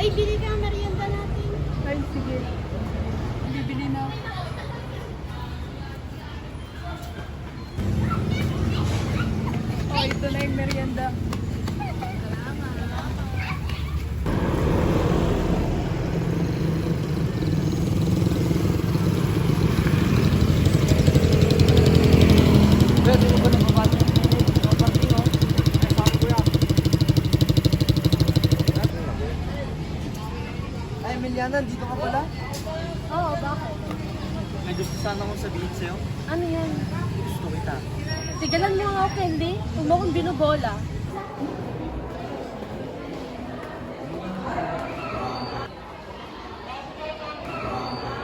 Ay, bili ka merienda natin. Ay, sige. Bibili na. Oh, ito na yung merienda. Pwede mo ba nababasa yung parking, no? Ay, sabi ko yan. Ay, Emiliana, dito ka pala? Oo, bakit? May gusto sana akong sabihin sa'yo. Ano yan? Gusto kita. Sigalan mo nga ako, Candy. Huwag mo akong binubola.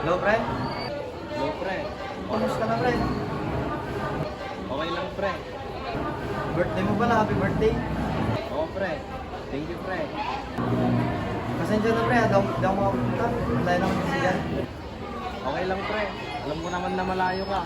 Hello, pre? Hello, pre. Kamusta na, pre? Okay lang, pre. Birthday mo pala, happy birthday. Oo, pre. Thank you, pre. Pasensya na, pre. Daw makapunta. Tayo naman kasi yan. Okay lang, pre. Alam ko naman na malayo ka.